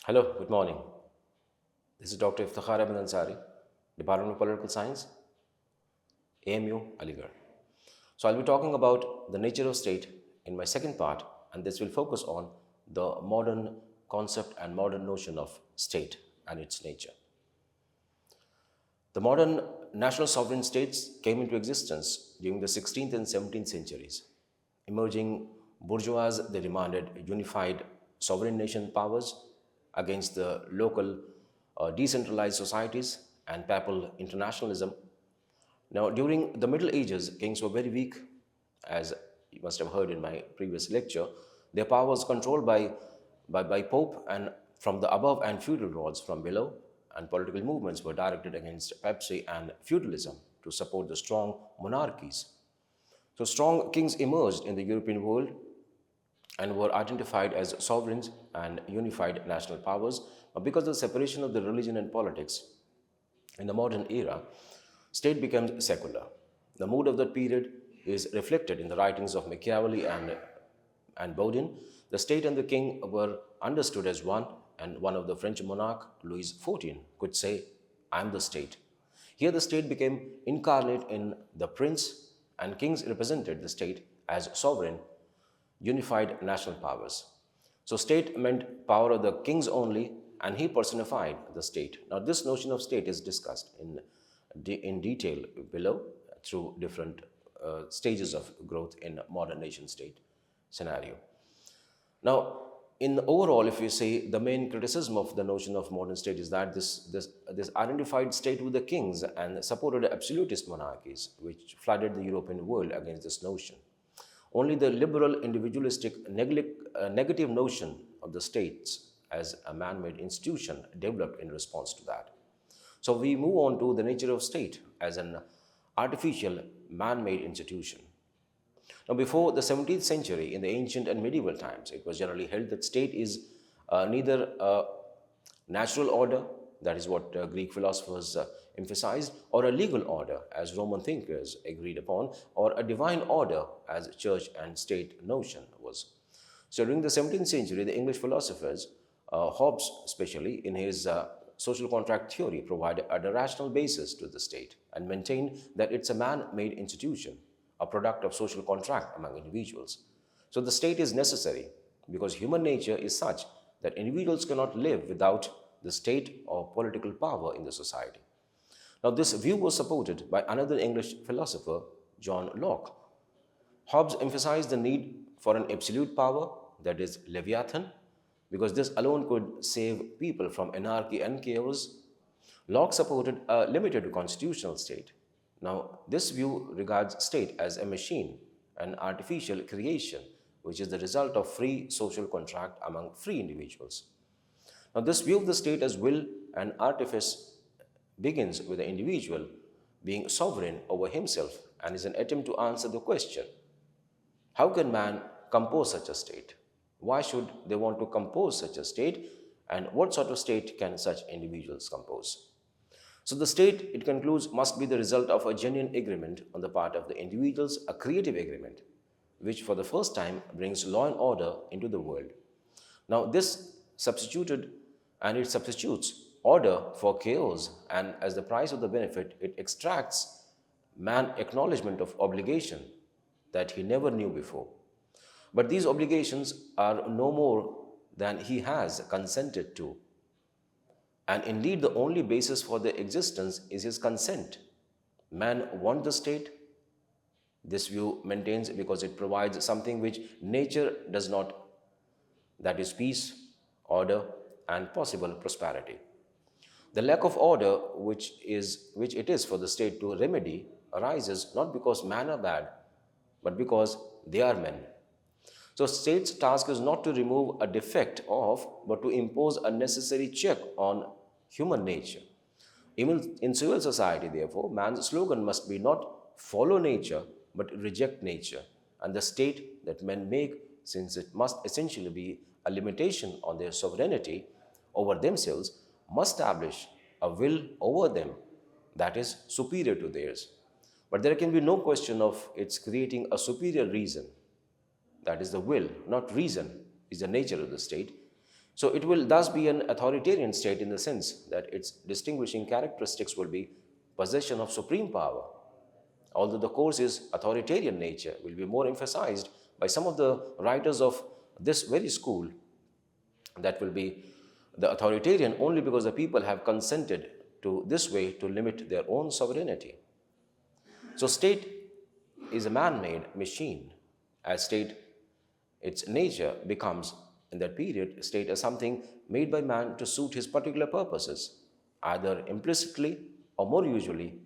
Hello, good morning. This is Dr. Iftikhar Ahmed Ansari, Department of Political Science, AMU, Aligarh. So I'll be talking about the nature of state in my second part, and this will focus on the modern concept and modern notion of state and its nature. The modern national sovereign states came into existence during the 16th and 17th centuries. Emerging bourgeois, they demanded unified sovereign nation powers against the local decentralized societies and papal internationalism. Now, during the Middle Ages, kings were very weak, as you must have heard in my previous lecture. Their power was controlled by Pope and from the above and feudal lords from below, and political movements were directed against papacy and feudalism to support the strong monarchies. So strong kings emerged in the European world and were identified as sovereigns and unified national powers. But because of the separation of the religion and politics in the modern era, state became secular. The mood of that period is reflected in the writings of Machiavelli and Baudin. The state and the king were understood as one, and one of the French monarch, Louis XIV, could say, "I am the state." Here the state became incarnate in the prince, and kings represented the state as sovereign, unified national powers. So state meant power of the kings only, and he personified the state. Now this notion of state is discussed in detail below through different stages of growth in modern nation state scenario. Now, in the overall, if you say the main criticism of the notion of modern state is that this identified state with the kings and supported absolutist monarchies, which flooded the European world against this notion. Only the liberal, individualistic, negative notion of the states as a man-made institution developed in response to that. So we move on to the nature of state as an artificial, man-made institution. Now, before the 17th century, in the ancient and medieval times, it was generally held that state is neither a natural order, that is what Greek philosophers emphasized, or a legal order, as Roman thinkers agreed upon, or a divine order, as church and state notion was. So during the 17th century, the English philosophers, Hobbes especially, in his social contract theory, provided a rational basis to the state and maintained that it's a man-made institution, a product of social contract among individuals. So the state is necessary because human nature is such that individuals cannot live without the state or political power in the society. Now this view was supported by another English philosopher, John Locke. Hobbes emphasized the need for an absolute power, that is Leviathan, because this alone could save people from anarchy and chaos. Locke supported a limited constitutional state. Now, this view regards state as a machine, an artificial creation, which is the result of free social contract among free individuals. Now, this view of the state as will and artifice begins with the individual being sovereign over himself and is an attempt to answer the question, how can man compose such a state? Why should they want to compose such a state? And what sort of state can such individuals compose? So the state, it concludes, must be the result of a genuine agreement on the part of the individuals, a creative agreement, which for the first time brings law and order into the world. Now this it substitutes order for chaos, and as the price of the benefit, it extracts man acknowledgement of obligation that he never knew before. But these obligations are no more than he has consented to. And indeed, the only basis for their existence is his consent. Man wants the state. This view maintains because it provides something which nature does not, that is peace, order, and possible prosperity. The lack of order which it is for the state to remedy arises not because men are bad, but because they are men. So state's task is not to remove a defect of, but to impose a necessary check on human nature. Even in civil society, therefore, man's slogan must be not follow nature, but reject nature, and the state that men make, since it must essentially be a limitation on their sovereignty over themselves, must establish a will over them that is superior to theirs. But there can be no question of its creating a superior reason, that is the will, not reason, is the nature of the state, So it will thus be an authoritarian state in the sense that its distinguishing characteristics will be possession of supreme power. Although the course is authoritarian nature, will be more emphasized by some of the writers of this very school, that will be the authoritarian only because the people have consented to this way to limit their own sovereignty. So state is a man-made machine. As state, its nature becomes, in that period, state as something made by man to suit his particular purposes, either implicitly or more usually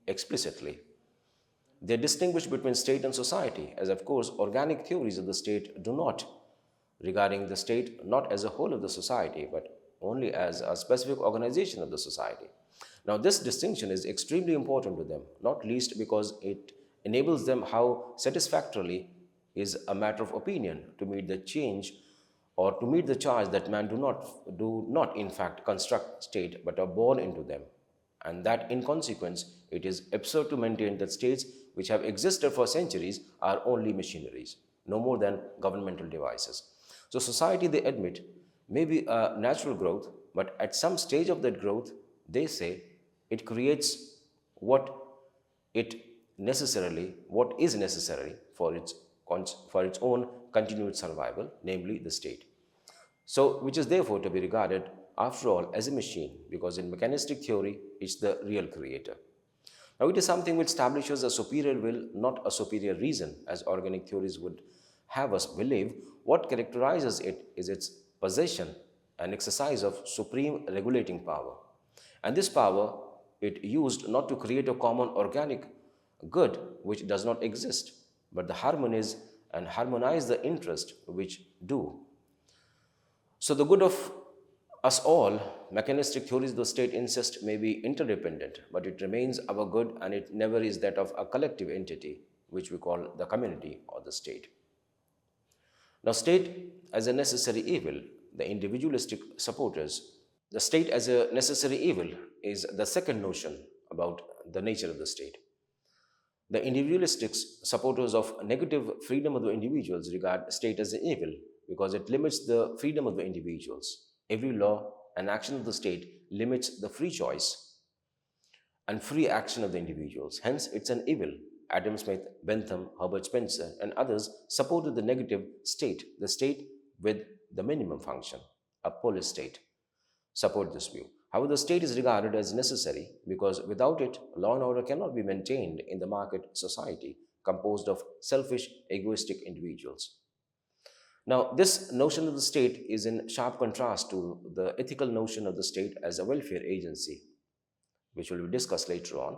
explicitly. They distinguish between state and society, as of course organic theories of the state do not, regarding the state not as a whole of the society, but only as a specific organization of the society. Now, this distinction is extremely important to them, not least because it enables them how satisfactorily is a matter of opinion to meet the change or to meet the charge that man do not in fact construct state but are born into them, and that in consequence it is absurd to maintain that states which have existed for centuries are only machineries, no more than governmental devices. So society, they admit, may be a natural growth, but at some stage of that growth, they say it creates what it what is necessary for its own continued survival, namely the state. So, which is therefore to be regarded, after all, as a machine, because in mechanistic theory, it's the real creator. Now, it is something which establishes a superior will, not a superior reason, as organic theories would have us believe. What characterizes it is its possession and exercise of supreme regulating power. And this power it used not to create a common organic good which does not exist, but the harmonies and harmonize the interest which do. So the good of us all, mechanistic theories of the state insist may be interdependent, but it remains our good and it never is that of a collective entity, which we call the community or the state. Now, state as a necessary evil, the individualistic supporters, the state as a necessary evil is the second notion about the nature of the state. The individualistic supporters of negative freedom of the individuals regard state as an evil because it limits the freedom of the individuals. Every law and action of the state limits the free choice and free action of the individuals. Hence, it's an evil. Adam Smith, Bentham, Herbert Spencer, and others supported the negative state, the state with the minimum function, a polis state. Support this view. However, the state is regarded as necessary because without it, law and order cannot be maintained in the market society composed of selfish, egoistic individuals. Now, this notion of the state is in sharp contrast to the ethical notion of the state as a welfare agency, which will be discussed later on.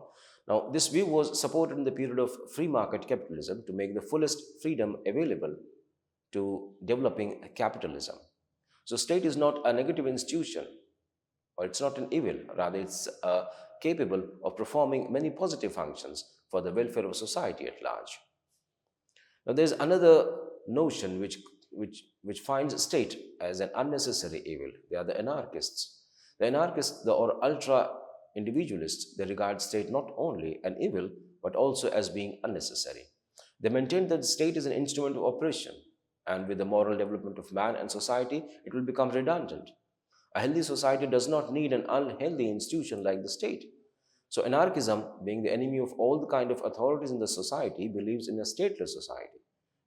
Now, this view was supported in the period of free market capitalism to make the fullest freedom available to developing capitalism. So, state is not a negative institution or it's not an evil, rather, it's capable of performing many positive functions for the welfare of society at large. Now, there's another notion which finds state as an unnecessary evil. They are the anarchists. The anarchists, or ultra individualists, they regard state not only an evil but also as being unnecessary. They maintain that the state is an instrument of oppression, and with the moral development of man and society, it will become redundant. A healthy society does not need an unhealthy institution like the state. So anarchism, being the enemy of all the kind of authorities in the society, believes in a stateless society.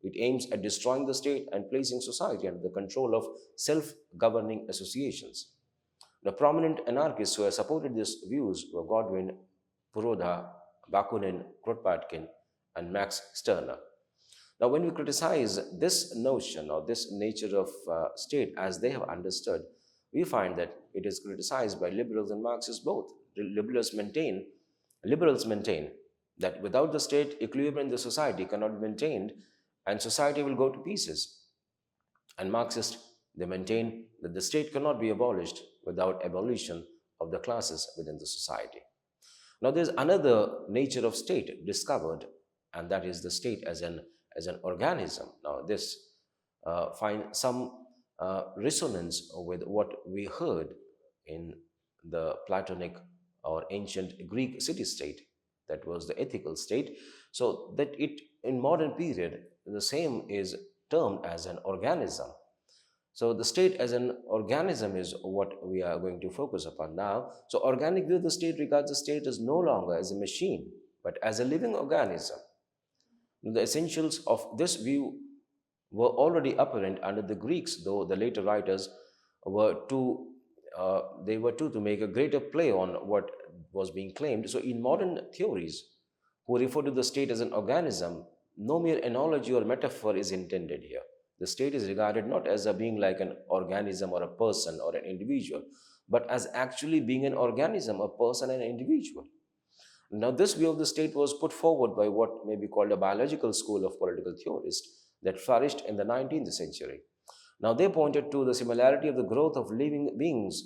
It aims at destroying the state and placing society under the control of self-governing associations. The prominent anarchists who have supported these views were Godwin, Puroda, Bakunin, Kropotkin, and Max Stirner. Now, when we criticize this notion or this nature of state as they have understood, we find that it is criticized by liberals and Marxists both. Liberals maintain that without the state, equilibrium in the society cannot be maintained and society will go to pieces. And Marxists, they maintain that the state cannot be abolished without abolition of the classes within the society. Now, there's another nature of state discovered, and that is the state as an organism. Now, this finds some resonance with what we heard in the Platonic or ancient Greek city-state, that was the ethical state. So that it in modern period the same is termed as an organism. So the state as an organism is what we are going to focus upon now. So organic view of the state regards the state as no longer as a machine, but as a living organism. The essentials of this view were already apparent under the Greeks, though the later writers were too to make a greater play on what was being claimed. So in modern theories, who refer to the state as an organism, no mere analogy or metaphor is intended here. The state is regarded not as a being like an organism or a person or an individual, but as actually being an organism, a person, and an individual. Now, this view of the state was put forward by what may be called a biological school of political theorists that flourished in the 19th century. Now, they pointed to the similarity of the growth of living beings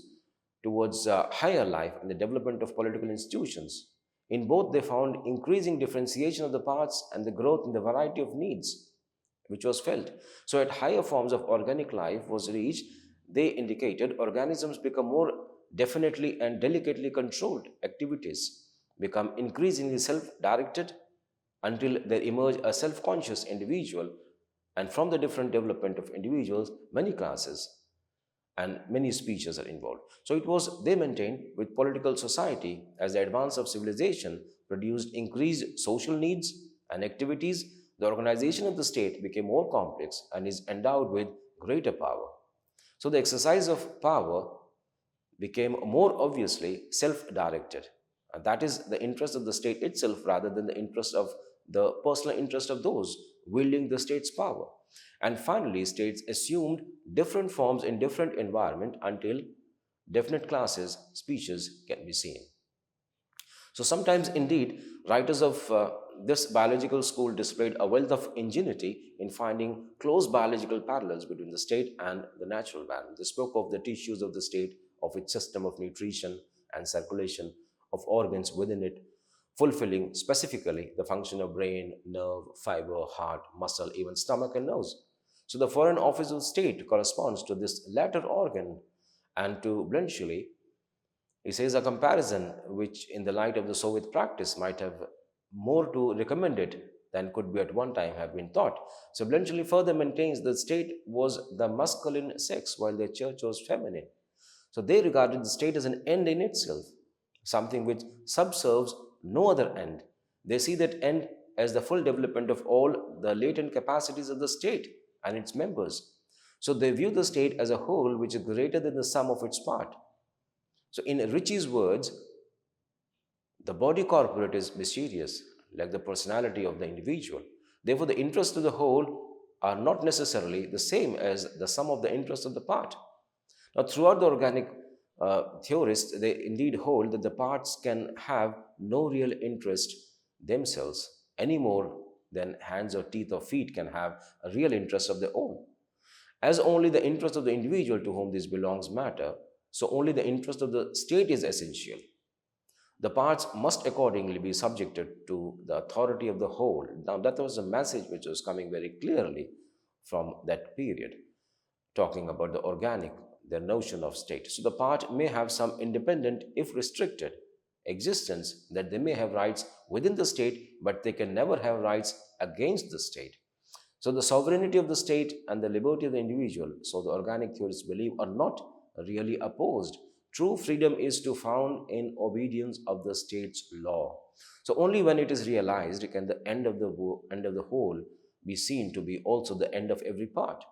towards higher life and the development of political institutions. In both, they found increasing differentiation of the parts and the growth in the variety of needs which was felt. So, at higher forms of organic life was reached, they indicated organisms become more definitely and delicately controlled activities, become increasingly self directed until there emerge a self conscious individual, and from the different development of individuals, many classes and many species are involved. So it was, they maintained, with political society as the advance of civilization produced increased social needs and activities, the organization of the state became more complex and is endowed with greater power. So the exercise of power became more obviously self directed. And that is the interest of the state itself rather than the interest of the personal interest of those wielding the state's power. And finally, states assumed different forms in different environment until definite classes, species can be seen. So sometimes, indeed, writers of this biological school displayed a wealth of ingenuity in finding close biological parallels between the state and the natural man. They spoke of the tissues of the state, of its system of nutrition and circulation, of organs within it, fulfilling specifically the function of brain, nerve, fiber, heart, muscle, even stomach and nose. So the Foreign Office of State corresponds to this latter organ, and to Bluntschli, he says a comparison which, in the light of the Soviet practice, might have more to recommend it than could be at one time have been thought. So Bluntschli further maintains the state was the masculine sex while the church was feminine. So they regarded the state as an end in itself, something which subserves no other end. They see that end as the full development of all the latent capacities of the state and its members. So they view the state as a whole which is greater than the sum of its part. So in Ritchie's words, the body corporate is mysterious, like the personality of the individual. Therefore, the interests of the whole are not necessarily the same as the sum of the interests of the part. Now, throughout the organic theorists, they indeed hold that the parts can have no real interest themselves any more than hands or teeth or feet can have a real interest of their own. As only the interest of the individual to whom this belongs matter, so only the interest of the state is essential. The parts must accordingly be subjected to the authority of the whole. Now, that was a message which was coming very clearly from that period, talking about the organic, their notion of state. So the part may have some independent, if restricted, existence, that they may have rights within the state, but they can never have rights against the state. So the sovereignty of the state and the liberty of the individual, so the organic theorists believe, are not really opposed. True freedom is to found in obedience of the state's law. So only when it is realized can the end of the whole be seen to be also the end of every part.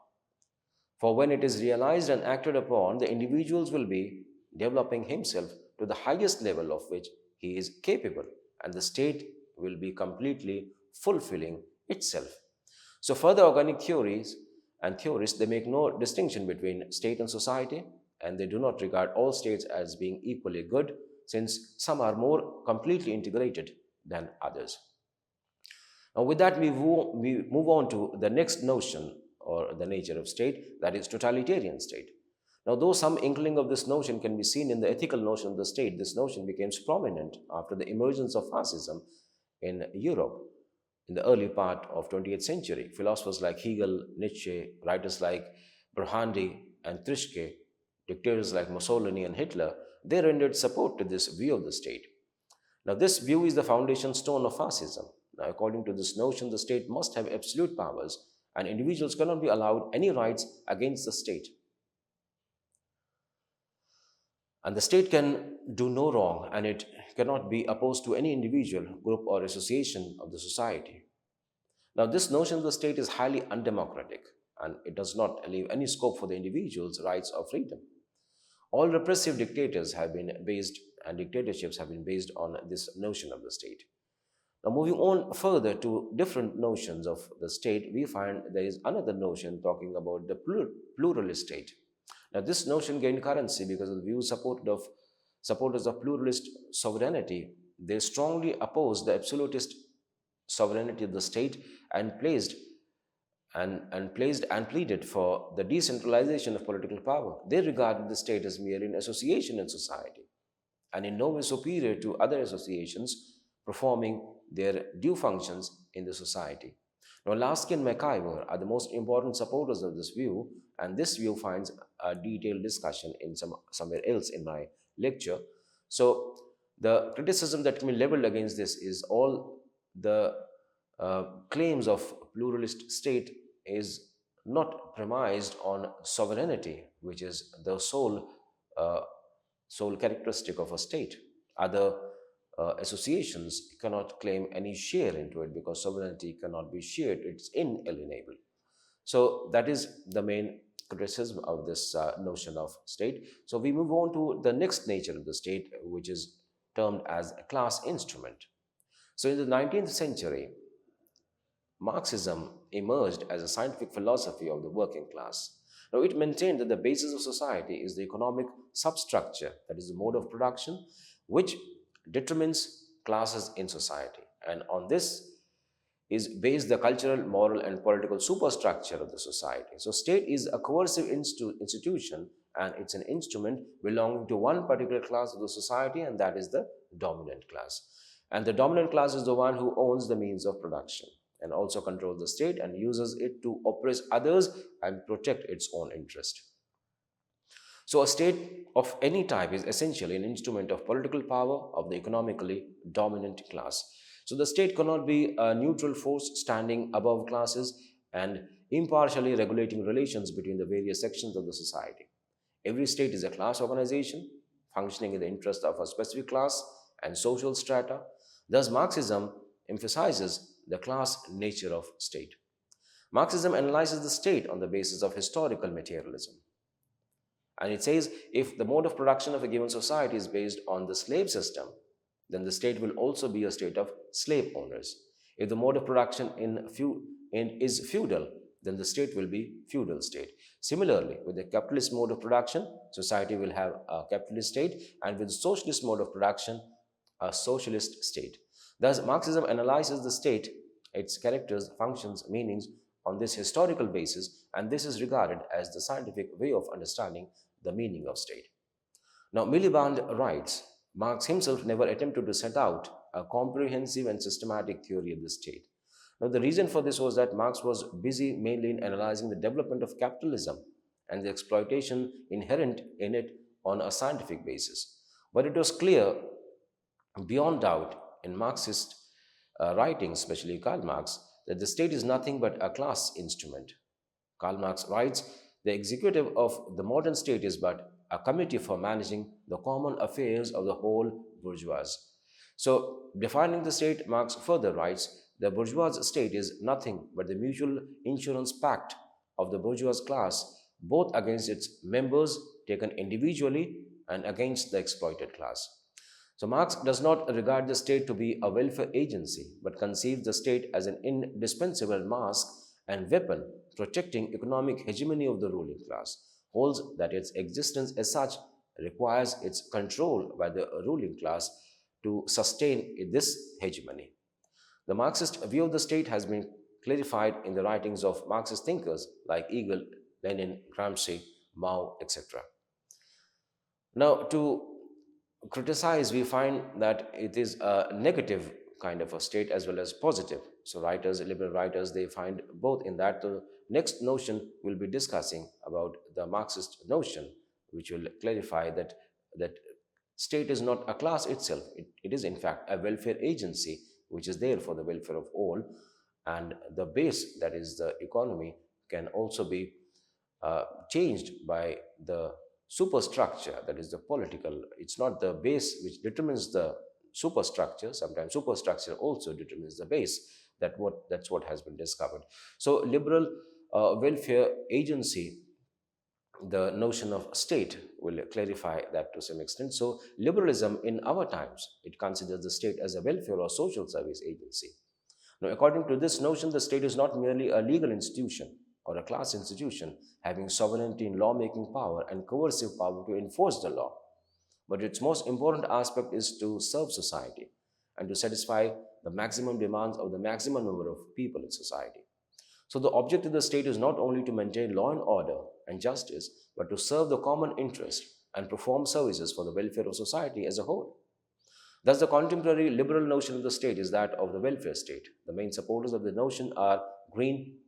For when it is realized and acted upon, the individuals will be developing himself to the highest level of which he is capable, and the state will be completely fulfilling itself. So further organic theories and theorists, they make no distinction between state and society, and they do not regard all states as being equally good, since some are more completely integrated than others. Now with that, we move on to the next notion or the nature of state, that is totalitarian state. Now, though some inkling of this notion can be seen in the ethical notion of the state, this notion became prominent after the emergence of fascism in Europe in the early part of 20th century. Philosophers like Hegel, Nietzsche, writers like Burhandi and Trishke, dictators like Mussolini and Hitler, they rendered support to this view of the state. Now, this view is the foundation stone of fascism. Now, according to this notion, the state must have absolute powers, and individuals cannot be allowed any rights against the state. And the state can do no wrong, and it cannot be opposed to any individual, group, or association of the society. Now, this notion of the state is highly undemocratic, and it does not leave any scope for the individual's rights or freedom. All repressive dictators have been based and dictatorships have been based on this notion of the state. Now, moving on further to different notions of the state, we find there is another notion talking about the pluralist state. Now, this notion gained currency because of the views supporters of pluralist sovereignty. They strongly opposed the absolutist sovereignty of the state and placed and pleaded for the decentralization of political power. They regarded the state as merely an association in society and in no way superior to other associations performing their due functions in the society. Now, Lasky and McIver are the most important supporters of this view, and this view finds a detailed discussion in somewhere else in my lecture. So, the criticism that can be leveled against this is all the claims of pluralist state is not premised on sovereignty, which is the uh, sole characteristic of a state. Other associations cannot claim any share into it because sovereignty cannot be shared, it's inalienable. So that is the main criticism of this notion of state. So we move on to the next nature of the state, which is termed as a class instrument. So in the 19th century, Marxism emerged as a scientific philosophy of the working class. Now, it maintained that the basis of society is the economic substructure, that is, the mode of production, which determines classes in society. And on this is based the cultural, moral, and political superstructure of the society. So, state is a coercive institution, and it's an instrument belonging to one particular class of the society, and that is the dominant class. And the dominant class is the one who owns the means of production and also controls the state and uses it to oppress others and protect its own interest. So, a state of any type is essentially an instrument of political power of the economically dominant class. So, the state cannot be a neutral force standing above classes and impartially regulating relations between the various sections of the society. Every state is a class organization functioning in the interest of a specific class and social strata. Thus, Marxism emphasizes the class nature of state. Marxism analyzes the state on the basis of historical materialism. And it says if the mode of production of a given society is based on the slave system, then the state will also be a state of slave owners. If the mode of production is feudal, then the state will be feudal state. Similarly, with the capitalist mode of production, society will have a capitalist state, and with the socialist mode of production, a socialist state. Thus, Marxism analyzes the state, its characters, functions, meanings on this historical basis, and this is regarded as the scientific way of understanding the meaning of state. Now, Miliband writes, Marx himself never attempted to set out a comprehensive and systematic theory of the state. Now, the reason for this was that Marx was busy mainly in analyzing the development of capitalism and the exploitation inherent in it on a scientific basis. But it was clear beyond doubt in Marxist writings, especially Karl Marx, that the state is nothing but a class instrument. Karl Marx writes, the executive of the modern state is but a committee for managing the common affairs of the whole bourgeoisie. So, defining the state, Marx further writes, the bourgeois state is nothing but the mutual insurance pact of the bourgeois class, both against its members taken individually and against the exploited class. So Marx does not regard the state to be a welfare agency, but conceives the state as an indispensable mask and weapon protecting economic hegemony of the ruling class, holds that its existence as such requires its control by the ruling class to sustain this hegemony. The Marxist view of the state has been clarified in the writings of Marxist thinkers like Hegel, Lenin, Gramsci, Mao, etc. Now, to criticize, we find that it is a negative kind of a state as well as positive. So writers, liberal writers, they find both in that. The next notion we'll be discussing about the Marxist notion, which will clarify that state is not a class itself. It is in fact a welfare agency which is there for the welfare of all, and the base, that is the economy, can also be changed by the superstructure, that is the political. It's not the base which determines the superstructure. Sometimes superstructure also determines the base. That's what has been discovered. So liberal welfare agency, the notion of state will clarify that to some extent. So liberalism in our times, it considers the state as a welfare or social service agency. Now, according to this notion, the state is not merely a legal institution or a class institution having sovereignty in lawmaking power and coercive power to enforce the law, but its most important aspect is to serve society and to satisfy the maximum demands of the maximum number of people in society. So the object of the state is not only to maintain law and order and justice, but to serve the common interest and perform services for the welfare of society as a whole. Thus, the contemporary liberal notion of the state is that of the welfare state. The main supporters of the notion are Green,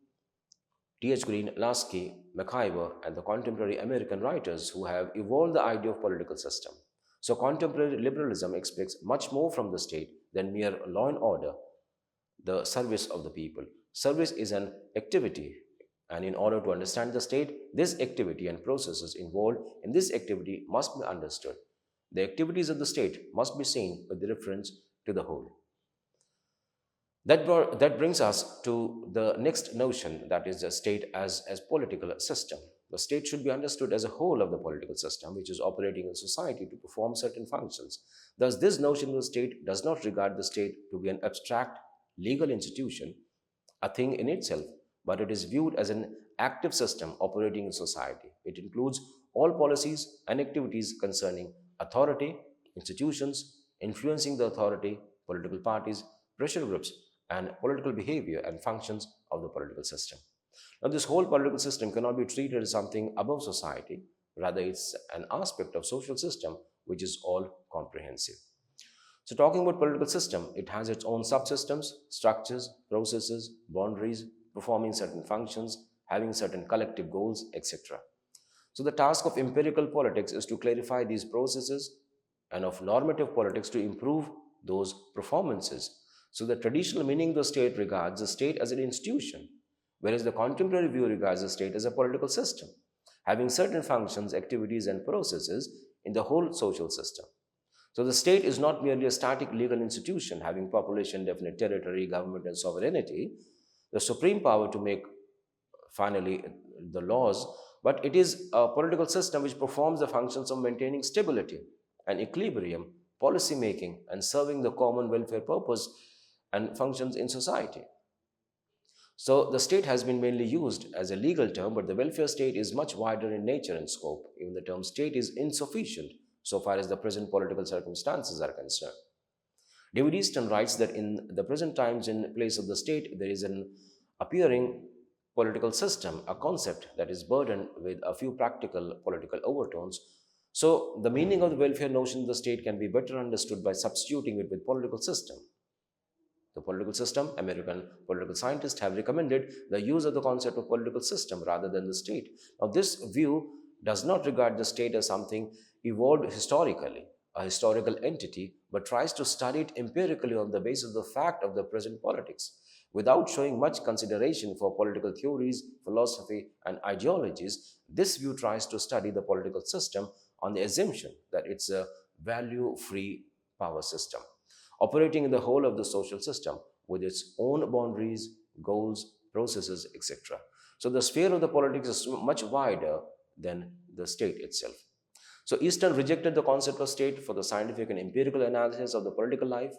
T.H. Green, Lasky, McIver, and the contemporary American writers who have evolved the idea of political system. So, contemporary liberalism expects much more from the state than mere law and order, the service of the people. Service is an activity, and in order to understand the state, this activity and processes involved in this activity must be understood. The activities of the state must be seen with reference to the whole. That brings us to the next notion, that is the state as political system. The state should be understood as a whole of the political system which is operating in society to perform certain functions. Thus, this notion of the state does not regard the state to be an abstract legal institution, a thing in itself, but it is viewed as an active system operating in society. It includes all policies and activities concerning authority, institutions, influencing the authority, political parties, pressure groups, and political behavior and functions of the political system. Now, this whole political system cannot be treated as something above society. Rather, it's an aspect of social system which is all comprehensive. So, talking about political system, it has its own subsystems, structures, processes, boundaries, performing certain functions, having certain collective goals, etc. So, the task of empirical politics is to clarify these processes, and of normative politics to improve those performances. So, the traditional meaning of the state regards the state as an institution, whereas the contemporary view regards the state as a political system, having certain functions, activities, and processes in the whole social system. So, the state is not merely a static legal institution having population, definite territory, government, and sovereignty, the supreme power to make finally the laws, but it is a political system which performs the functions of maintaining stability and equilibrium, policy making, and serving the common welfare purpose and functions in society. So the state has been mainly used as a legal term, but the welfare state is much wider in nature and scope. Even the term state is insufficient so far as the present political circumstances are concerned. David Easton writes that in the present times, in place of the state, there is an appearing political system, a concept that is burdened with a few practical political overtones. So the meaning of the welfare notion of the state can be better understood by substituting it with political system. The political system, American political scientists have recommended the use of the concept of political system rather than the state. Now, this view does not regard the state as something evolved historically, a historical entity, but tries to study it empirically on the basis of the fact of the present politics. Without showing much consideration for political theories, philosophy, and ideologies, this view tries to study the political system on the assumption that it's a value-free power system, operating in the whole of the social system with its own boundaries, goals, processes, etc. So the sphere of the politics is much wider than the state itself. So Easton rejected the concept of state for the scientific and empirical analysis of the political life.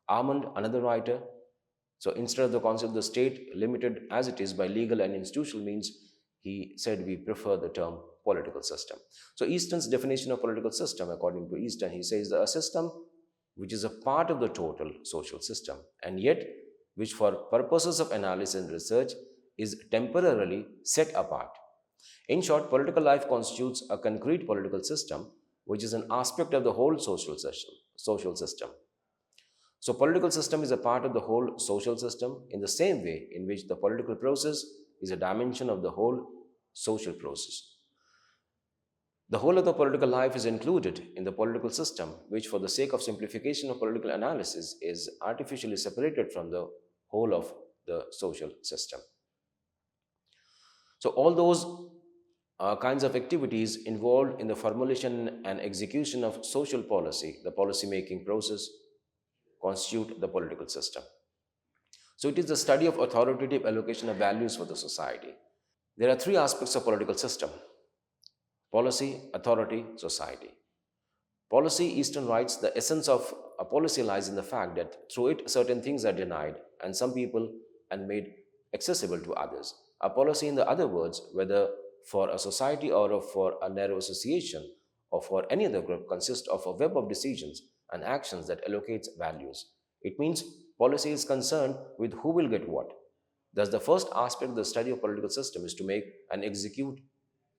Armand, another writer, so instead of the concept of the state limited as it is by legal and institutional means, he said we prefer the term political system. So Easton's definition of political system, according to Easton, he says a system which is a part of the total social system, and yet which for purposes of analysis and research is temporarily set apart. In short, political life constitutes a concrete political system, which is an aspect of the whole social system. So political system is a part of the whole social system in the same way in which the political process is a dimension of the whole social process. The whole of the political life is included in the political system, which for the sake of simplification of political analysis is artificially separated from the whole of the social system. So all those kinds of activities involved in the formulation and execution of social policy, the policy making process, constitute the political system. So it is the study of authoritative allocation of values for the society. There are three aspects of political system: policy, authority, society. Policy, Easton writes, the essence of a policy lies in the fact that through it certain things are denied and some people and made accessible to others. A policy, in the other words, whether for a society or for a narrow association or for any other group, consists of a web of decisions and actions that allocates values. It means policy is concerned with who will get what. Thus, the first aspect of the study of political system is to make and execute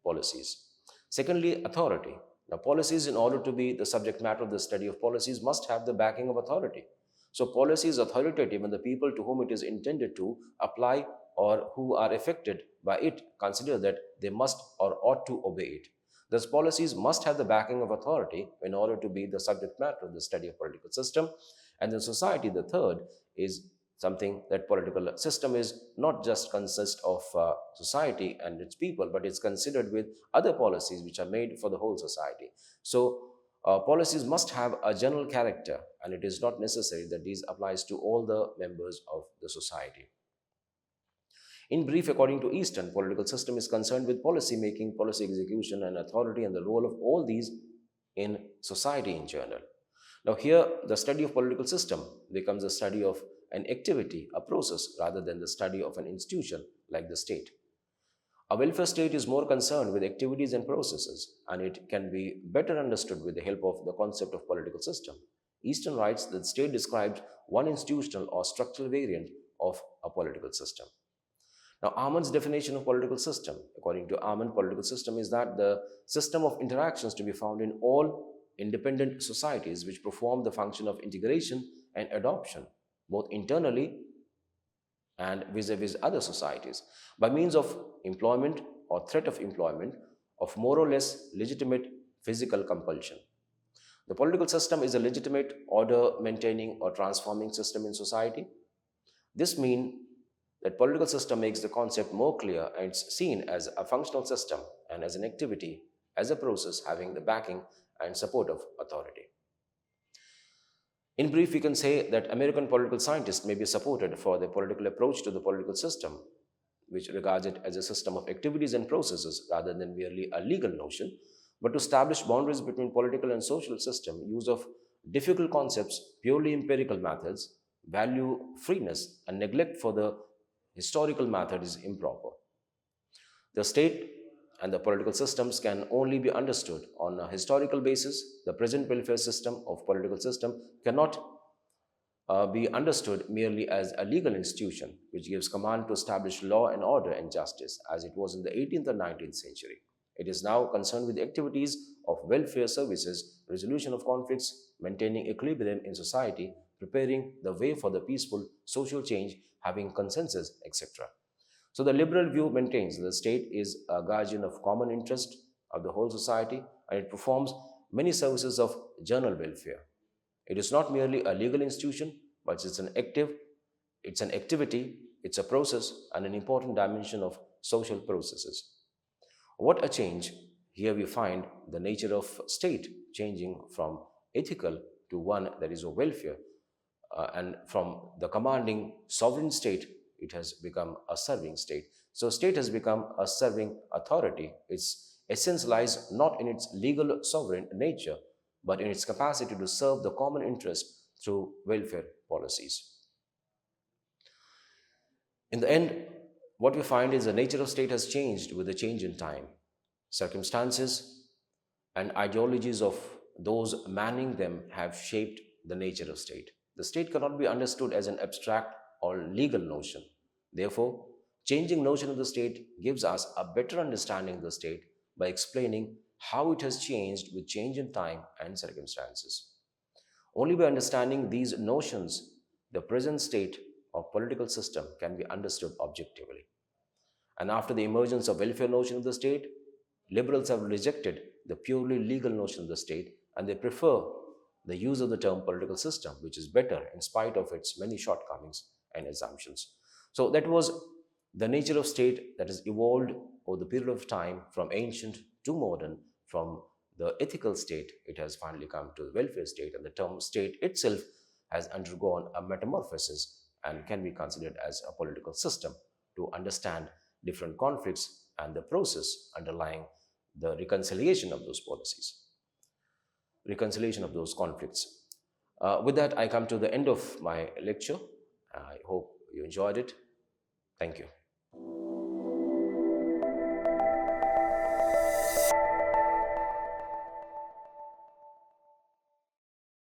policies. Secondly, authority. Now, policies, in order to be the subject matter of the study of policies, must have the backing of authority. So, policy is authoritative when the people to whom it is intended to apply or who are affected by it consider that they must or ought to obey it. Thus, policies must have the backing of authority in order to be the subject matter of the study of political system. And then society, the third, is something that political system is not just consist of society and its people, but it's considered with other policies which are made for the whole society. So policies must have a general character, and it is not necessary that these applies to all the members of the society. In brief, according to Easton, political system is concerned with policy making, policy execution, and authority, and the role of all these in society in general. Now, here the study of political system becomes a study of an activity, a process, rather than the study of an institution like the state. A welfare state is more concerned with activities and processes, and it can be better understood with the help of the concept of political system. Easton writes that the state describes one institutional or structural variant of a political system. Now, Armand's definition of political system, according to Armand, political system is that the system of interactions to be found in all independent societies which perform the function of integration and adoption, both internally and vis-a-vis other societies, by means of employment or threat of employment of more or less legitimate physical compulsion. The political system is a legitimate order maintaining or transforming system in society. This means that political system makes the concept more clear, and it's seen as a functional system and as an activity, as a process having the backing and support of authority. In brief, we can say that American political scientists may be supported for their political approach to the political system, which regards it as a system of activities and processes rather than merely a legal notion, but to establish boundaries between political and social system, use of difficult concepts, purely empirical methods, value freeness, and neglect for the historical method is improper. The state and the political systems can only be understood on a historical basis. The present welfare system of political system cannot be understood merely as a legal institution which gives command to establish law and order and justice as it was in the 18th and 19th century. It is now concerned with activities of welfare services, resolution of conflicts, maintaining equilibrium in society, preparing the way for the peaceful social change, having consensus, etc. So the liberal view maintains that the state is a guardian of common interest of the whole society, and it performs many services of general welfare. It is not merely a legal institution, but it's an activity, it's a process, and an important dimension of social processes. What a change! Here we find the nature of state changing from ethical to one that is of welfare, and from the commanding sovereign state, it has become a serving state. So state has become a serving authority. Its essence lies not in its legal sovereign nature, but in its capacity to serve the common interest through welfare policies. In the end, what we find is the nature of state has changed with the change in time. Circumstances and ideologies of those manning them have shaped the nature of state. The state cannot be understood as an abstract or legal notion. Therefore, changing notion of the state gives us a better understanding of the state by explaining how it has changed with change in time and circumstances. Only by understanding these notions, the present state of political system can be understood objectively. And after the emergence of welfare notion of the state, liberals have rejected the purely legal notion of the state, and they prefer the use of the term political system, which is better in spite of its many shortcomings and assumptions. So that was The nature of state that has evolved over the period of time from ancient to modern, from the ethical state, it has finally come to the welfare state, and the term state itself has undergone a metamorphosis and can be considered as a political system to understand different conflicts and the process underlying the reconciliation of those policies, reconciliation of those conflicts. With that, I come to the end of my lecture. I hope you enjoyed it. Thank you.